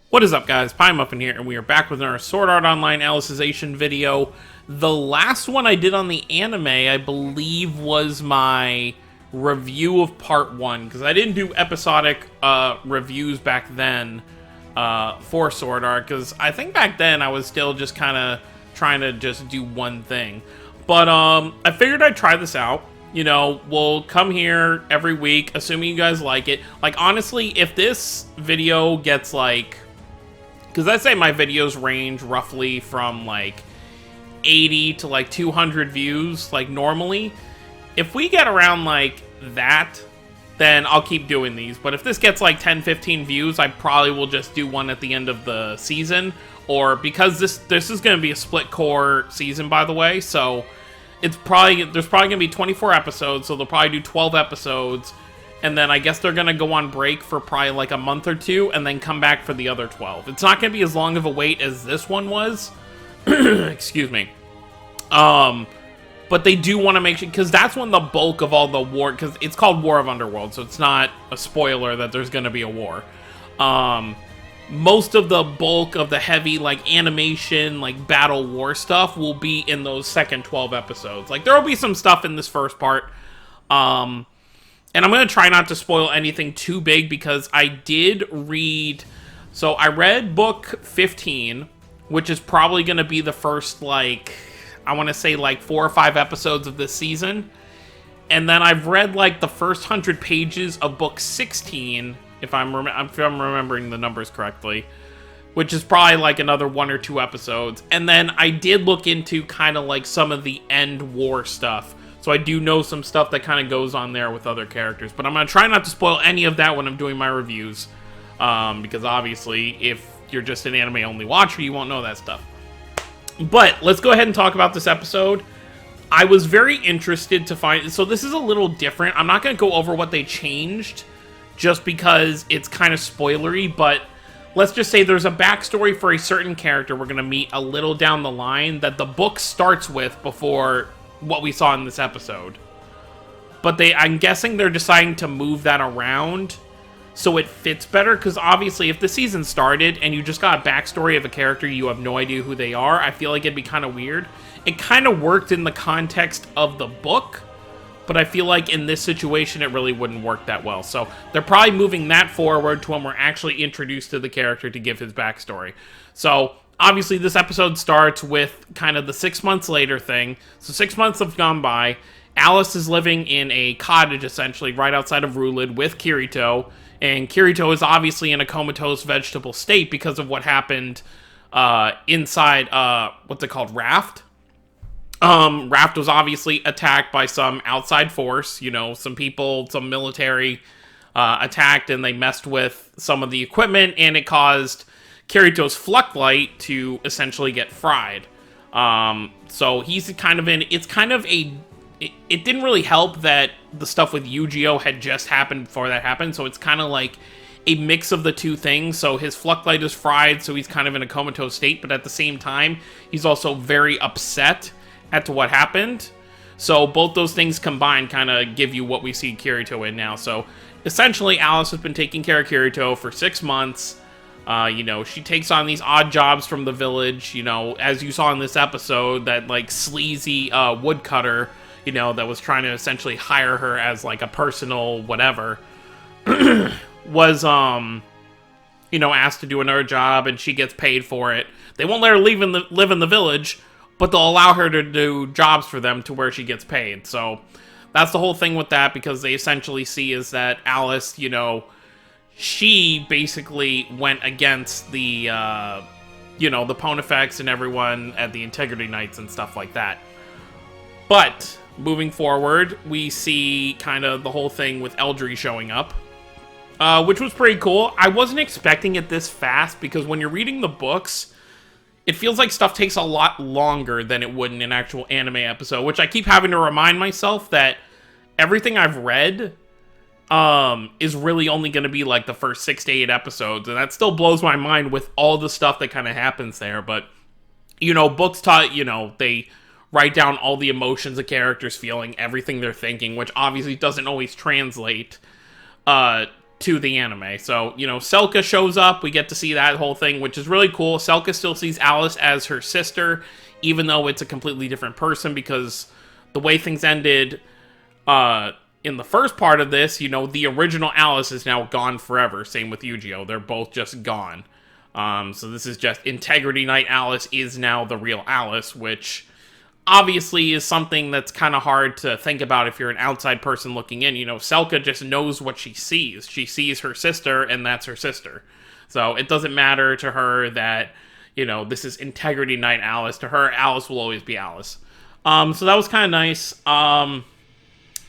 What is up, guys? PieMuffin here, and we are back with our Sword Art Online Alicization video. The last one I did on the anime, I believe, was my review of part 1, because I didn't do episodic reviews back then for Sword Art, because I think back then I was still just kind of trying to just do one thing. But I figured I'd try this out. You know, we'll come here every week, assuming you guys like it. Like, honestly, if this video gets, like... Because I'd say my videos range roughly from, like, 80 to, like, 200 views, like, normally. If we get around, like, that, then I'll keep doing these. But if this gets, like, 10, 15 views, I probably will just do one at the end of the season. Or, because this is going to be a split-core season, by the way, so... there's probably going to be 24 episodes, so they'll probably do 12 episodes, and then I guess they're going to go on break for probably like a month or two, and then come back for the other 12. It's not going to be as long of a wait as this one was. Excuse me. But they do want to make sure, because that's when the bulk of all the war, because it's called War of Underworld, so it's not a spoiler that there's going to be a war. Most of the bulk of the heavy, like, animation, like, battle war stuff will be in those second 12 episodes. Like, there will be some stuff in this first part. And I'm going to try not to spoil anything too big, because I did read... So, I read book 15, which is probably going to be the first, like... I want to say, like, 4 or 5 episodes of this season. And then I've read, like, the first 100 pages of book 16... if I'm remembering the numbers correctly, which is probably like another 1 or 2 episodes. And then I did look into kind of like some of the end war stuff. So I do know some stuff that kind of goes on there with other characters. But I'm going to try not to spoil any of that when I'm doing my reviews. Because obviously, if you're just an anime-only watcher, you won't know that stuff. But let's go ahead and talk about this episode. I was very interested to find... So this is a little different. I'm not going to go over what they changed, just because it's kind of spoilery, but let's just say there's a backstory for a certain character we're going to meet a little down the line that the book starts with before what we saw in this episode. But I'm guessing they're deciding to move that around so it fits better, because obviously if the season started and you just got a backstory of a character you have no idea who they are, I feel like it'd be kind of weird. It kind of worked in the context of the book, but I feel like in this situation, it really wouldn't work that well. So they're probably moving that forward to when we're actually introduced to the character to give his backstory. So obviously this episode starts with kind of the 6 months later thing. So 6 months have gone by. Alice is living in a cottage, essentially, right outside of Rulid with Kirito. And Kirito is obviously in a comatose vegetable state because of what happened inside, what's it called, Raft? Raft was obviously attacked by some outside force, you know, some people, some military, attacked, and they messed with some of the equipment, and it caused Kirito's Fluctlight to essentially get fried. So he's kind of in, it's kind of a, it didn't really help that the stuff with Yu-Gi-Oh! Had just happened before that happened, so it's kind of like a mix of the two things. So his Fluctlight is fried, so he's kind of in a comatose state, but at the same time, he's also very upset as to what happened. So both those things combined kind of give you what we see Kirito in now. So essentially, Alice has been taking care of Kirito for 6 months. You know, she takes on these odd jobs from the village, you know, as you saw in this episode, that like sleazy woodcutter, you know, that was trying to essentially hire her as like a personal whatever, was you know, asked to do another job, and she gets paid for it. They won't let her live in the village, but they'll allow her to do jobs for them to where she gets paid. So that's the whole thing with that, because they essentially see is that Alice, you know, she basically went against the, you know, the Pontifex and everyone at the Integrity Knights and stuff like that. But moving forward, we see kind of the whole thing with Eldry showing up, which was pretty cool. I wasn't expecting it this fast, because when you're reading the books, it feels like stuff takes a lot longer than it would in an actual anime episode, which I keep having to remind myself that everything I've read is really only going to be like the first 6 to 8 episodes, and that still blows my mind with all the stuff that kind of happens there. But, you know, books taught, you know, they write down all the emotions the characters feeling, everything they're thinking, which obviously doesn't always translate to the anime. So, Selka shows up. We get to see that whole thing, which is really cool. Selka still sees Alice as her sister, even though it's a completely different person, because the way things ended in the first part of this, the original Alice is now gone forever. Same with Yu-Gi-Oh! They're both just gone. So this is just Integrity Knight Alice is now the real Alice, which obviously is something that's kind of hard to think about if you're an outside person looking in. Selka just knows what she sees. She sees her sister, and that's her sister. So it doesn't matter to her that, this is Integrity Knight Alice. To her, Alice will always be Alice. So that was kind of nice.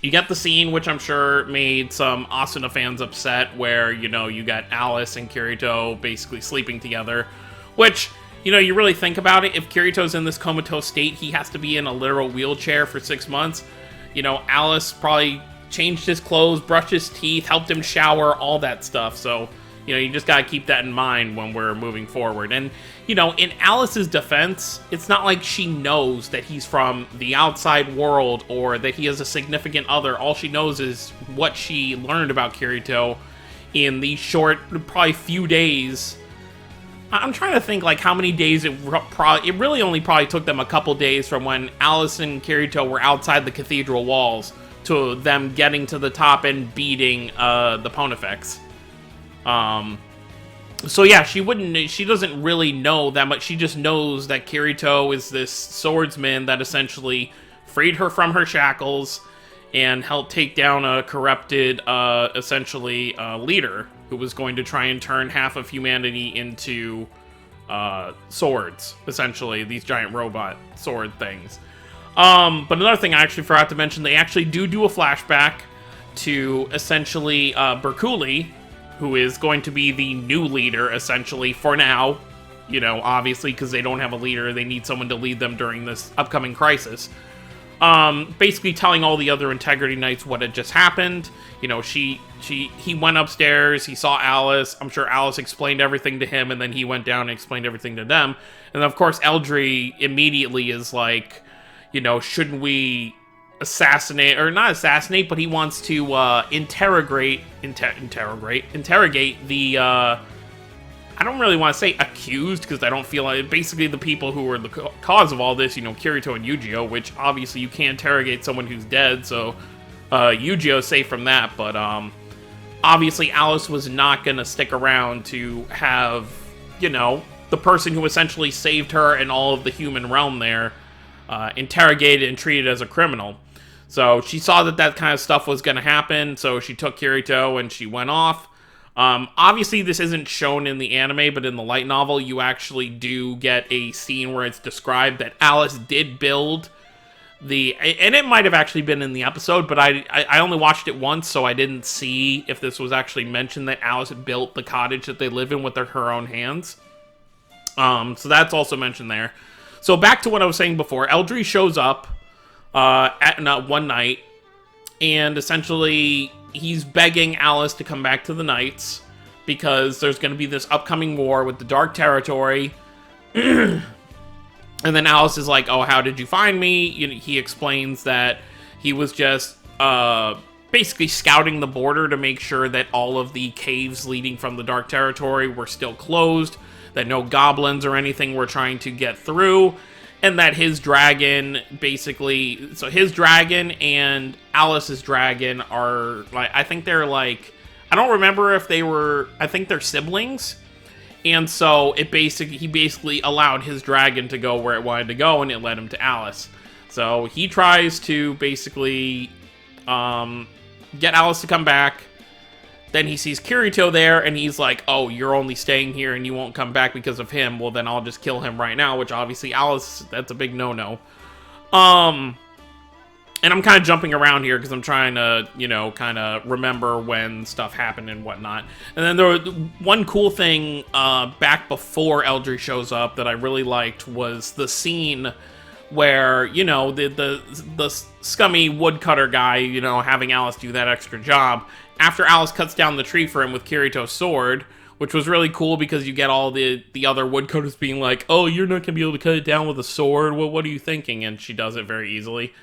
You get the scene, which I'm sure made some Asuna fans upset, where, you got Alice and Kirito basically sleeping together, which... you really think about it, if Kirito's in this comatose state, he has to be in a literal wheelchair for 6 months. Alice probably changed his clothes, brushed his teeth, helped him shower, all that stuff. So, you just gotta keep that in mind when we're moving forward. And, in Alice's defense, it's not like she knows that he's from the outside world or that he has a significant other. All she knows is what she learned about Kirito in the short, probably few days. I'm trying to think, how many days it really only probably took them a couple days from when Alice and Kirito were outside the cathedral walls to them getting to the top and beating the Pontifex. So yeah, she doesn't really know that much. She just knows that Kirito is this swordsman that essentially freed her from her shackles and helped take down a corrupted, essentially, leader who was going to try and turn half of humanity into swords, essentially, these giant robot sword things. But another thing I actually forgot to mention, they actually do a flashback to, essentially, Berkuli, who is going to be the new leader, essentially, for now. Obviously, because they don't have a leader, they need someone to lead them during this upcoming crisis. Basically telling all the other Integrity Knights what had just happened. He went upstairs, he saw Alice. I'm sure Alice explained everything to him, and then he went down and explained everything to them. And of course, Eldry immediately is like, shouldn't we assassinate, or not assassinate, but he wants to interrogate the I don't really want to say accused, because I don't feel like... Basically, the people who were the cause of all this, Kirito and Yu-Gi-Oh!, which obviously you can't interrogate someone who's dead, so Yu-Gi-Oh's safe from that, but obviously Alice was not going to stick around to have, the person who essentially saved her and all of the human realm there interrogated and treated as a criminal. So she saw that kind of stuff was going to happen, so she took Kirito and she went off. Obviously, this isn't shown in the anime, but in the light novel, you actually do get a scene where it's described that Alice did build and it might have actually been in the episode, but I only watched it once, so I didn't see if this was actually mentioned that Alice built the cottage that they live in with her own hands. So that's also mentioned there. So back to what I was saying before, Eldry shows up one night, and essentially he's begging Alice to come back to the Knights because there's going to be this upcoming war with the Dark Territory. And then Alice is like, oh, how did you find me? He explains that he was just basically scouting the border to make sure that all of the caves leading from the Dark Territory were still closed, that no goblins or anything were trying to get through, and that his dragon, basically... So his dragon and Alice's dragon are, I think they're I don't remember if they were... I think they're siblings. And so he basically allowed his dragon to go where it wanted to go, and it led him to Alice. So he tries to basically get Alice to come back. Then he sees Kirito there, and he's like, oh, you're only staying here and you won't come back because of him. Well, then I'll just kill him right now, which obviously Alice, that's a big no-no. And I'm kind of jumping around here because I'm trying to, kind of remember when stuff happened and whatnot. And then there was one cool thing back before Eldry shows up that I really liked was the scene where, the scummy woodcutter guy, having Alice do that extra job. After Alice cuts down the tree for him with Kirito's sword, which was really cool because you get all the other woodcutters being like, oh, you're not going to be able to cut it down with a sword? What are you thinking? And she does it very easily.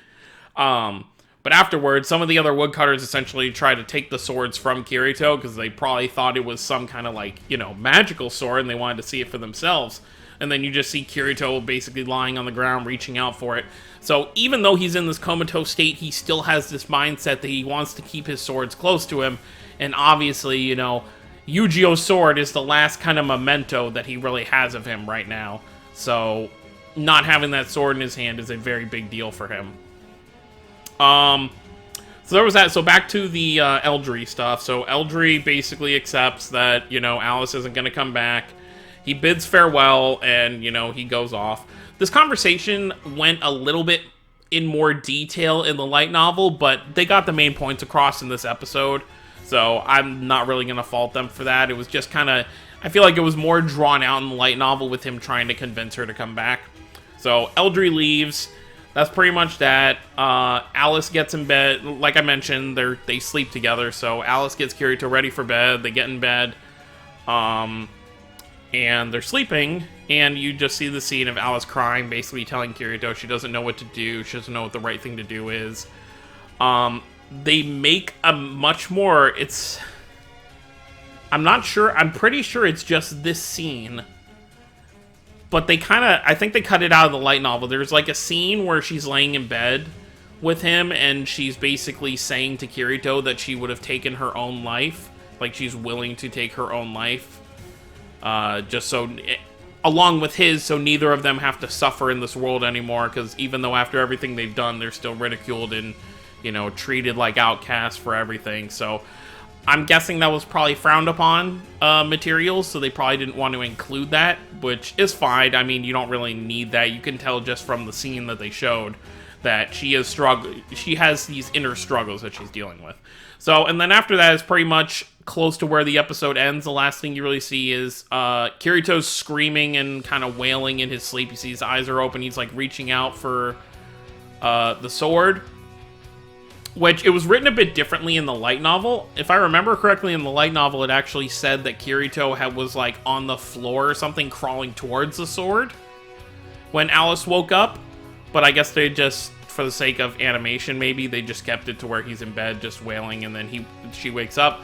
But But afterwards, some of the other woodcutters essentially try to take the swords from Kirito because they probably thought it was some kind of like, you know, magical sword and they wanted to see it for themselves. And then you just see Kirito basically lying on the ground, reaching out for it. So even though he's in this comatose state, he still has this mindset that he wants to keep his swords close to him. And obviously, you know, Yu-Gi-Oh's sword is the last kind of memento that he really has of him right now. So not having that sword in his hand is a very big deal for him. So there was that. So back to the Eldry stuff. So Eldry basically accepts that, you know, Alice isn't going to come back. He bids farewell and, you know, he goes off. This conversation went a little bit in more detail in the light novel, but they got the main points across in this episode. So I'm not really going to fault them for that. It was just kind of, I feel like it was more drawn out in the light novel with him trying to convince her to come back. So Eldry leaves. That's pretty much that. Alice gets in bed. Like I mentioned, they sleep together. So Alice gets Kirito ready for bed. They get in bed. And they're sleeping. And you just see the scene of Alice crying, basically telling Kirito she doesn't know what to do. She doesn't know what the right thing to do is. They make a much more... I'm not sure. I'm pretty sure it's just this scene. But they kind of... I think they cut it out of the light novel. There's like a scene where she's laying in bed with him, and she's basically saying to Kirito that she would have taken her own life. Like, she's willing to take her own life. Just so... along with his, so neither of them have to suffer in this world anymore, because even though after everything they've done, they're still ridiculed and, you know, treated like outcasts for everything. So I'm guessing that was probably frowned upon material, so they probably didn't want to include that, which is fine. I mean, you don't really need that. You can tell just from the scene that they showed that she has these inner struggles that she's dealing with. So, and then after that is pretty much close to where the episode ends. The last thing you really see is Kirito's screaming and kind of wailing in his sleep. You see his eyes are open. He's like reaching out for the sword, which it was written a bit differently in the light novel. If I remember correctly, in the light novel, it actually said that Kirito was like on the floor or something, crawling towards the sword when Alice woke up. But I guess they just, for the sake of animation, maybe they just kept it to where he's in bed just wailing, and then she wakes up.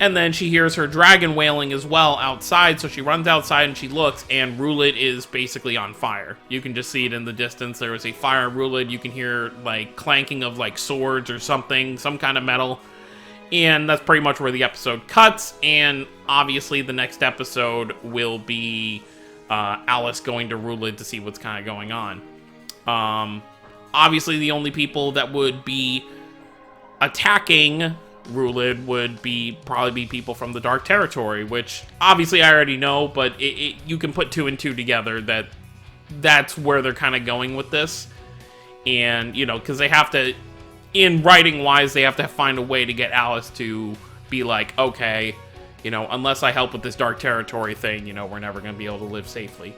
And then she hears her dragon wailing as well outside, so she runs outside and she looks, and Rulid is basically on fire. You can just see it in the distance. There is a fire in Rulid. You can hear, like, clanking of, like, swords or something, some kind of metal. And that's pretty much where the episode cuts, and obviously the next episode will be Alice going to Rulid to see what's kind of going on. Obviously the only people that would be attacking Rulid would probably be people from the Dark Territory, which obviously I already know, but you can put two and two together that that's where they're kind of going with this. And, you know, because they have to, in writing wise, they have to find a way to get Alice to be like, okay, you know, unless I help with this Dark Territory thing, you know, we're never going to be able to live safely.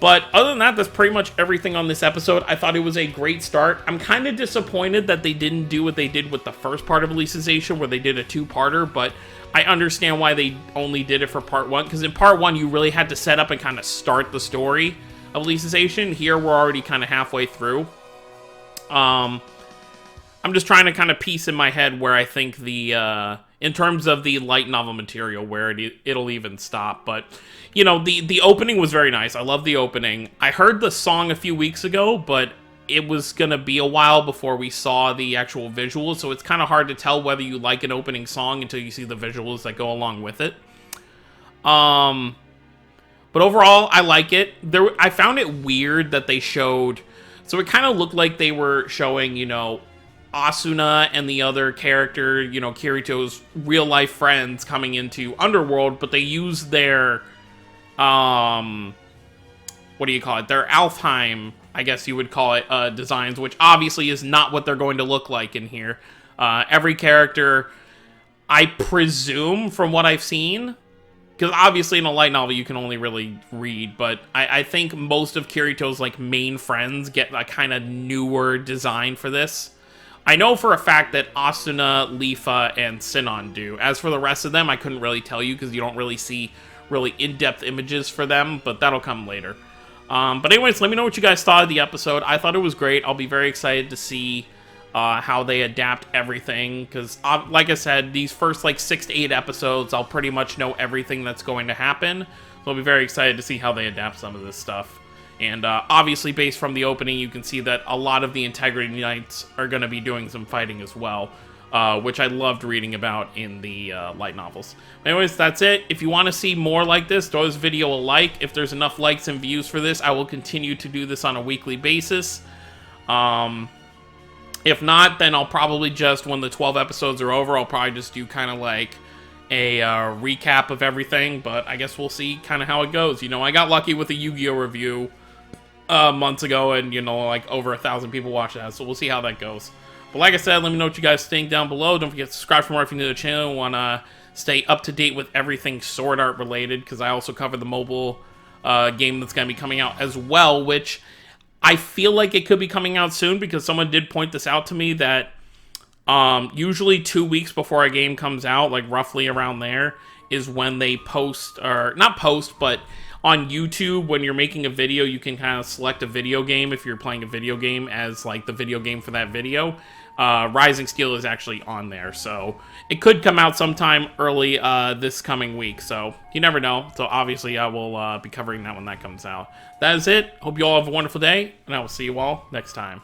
But other than that, that's pretty much everything on this episode. I thought it was a great start. I'm kind of disappointed that they didn't do what they did with the first part of Alicization, where they did a two-parter, but I understand why they only did it for part one, because in part one, you really had to set up and kind of start the story of Alicization. Here, we're already kind of halfway through. I'm just trying to kind of piece in my head where I think in terms of the light novel material, where it'll even stop. But, you know, the opening was very nice. I love the opening. I heard the song a few weeks ago, but it was going to be a while before we saw the actual visuals, so it's kind of hard to tell whether you like an opening song until you see the visuals that go along with it. But overall, I like it. I found it weird that they showed... So it kind of looked like they were showing, you know, Asuna and the other character, you know, Kirito's real-life friends coming into Underworld, but they used their, what do you call it? Their Alfheim, I guess you would call it, designs, which obviously is not what they're going to look like in here. Every character, I presume, from what I've seen, because obviously in a light novel you can only really read, but I think most of Kirito's, like, main friends get a kind of newer design for this. I know for a fact that Asuna, Lifa, and Sinon do. As for the rest of them, I couldn't really tell you because you don't really see really in-depth images for them, but that'll come later. But anyways, let me know what you guys thought of the episode. I thought it was great. I'll be very excited to see how they adapt everything, because like I said, these first like 6 to 8 episodes, I'll pretty much know everything that's going to happen, so I'll be very excited to see how they adapt some of this stuff. And obviously, based from the opening, you can see that a lot of the Integrity Knights are going to be doing some fighting as well, which I loved reading about in the light novels. Anyways, that's it. If you want to see more like this, throw this video a like. If there's enough likes and views for this, I will continue to do this on a weekly basis. If not, then I'll probably just, when the 12 episodes are over, I'll probably just do kind of like a recap of everything, but I guess we'll see kind of how it goes. You know, I got lucky with a Yu-Gi-Oh! Review months ago, and, you know, like over 1,000 people watched that, so we'll see how that goes. But like I said, let me know what you guys think down below. Don't forget to subscribe for more if you're new to the channel and want to stay up to date with everything Sword Art related, because I also cover the mobile game that's going to be coming out as well, which I feel like it could be coming out soon, because someone did point this out to me that usually 2 weeks before a game comes out, like roughly around there, is when they post, or not post, but on YouTube, when you're making a video, you can kind of select a video game if you're playing a video game as like the video game for that video. Rising Steel is actually on there, so it could come out sometime early this coming week, so you never know. So obviously I will be covering that when that comes out. That is it. Hope you all have a wonderful day, and I will see you all next time.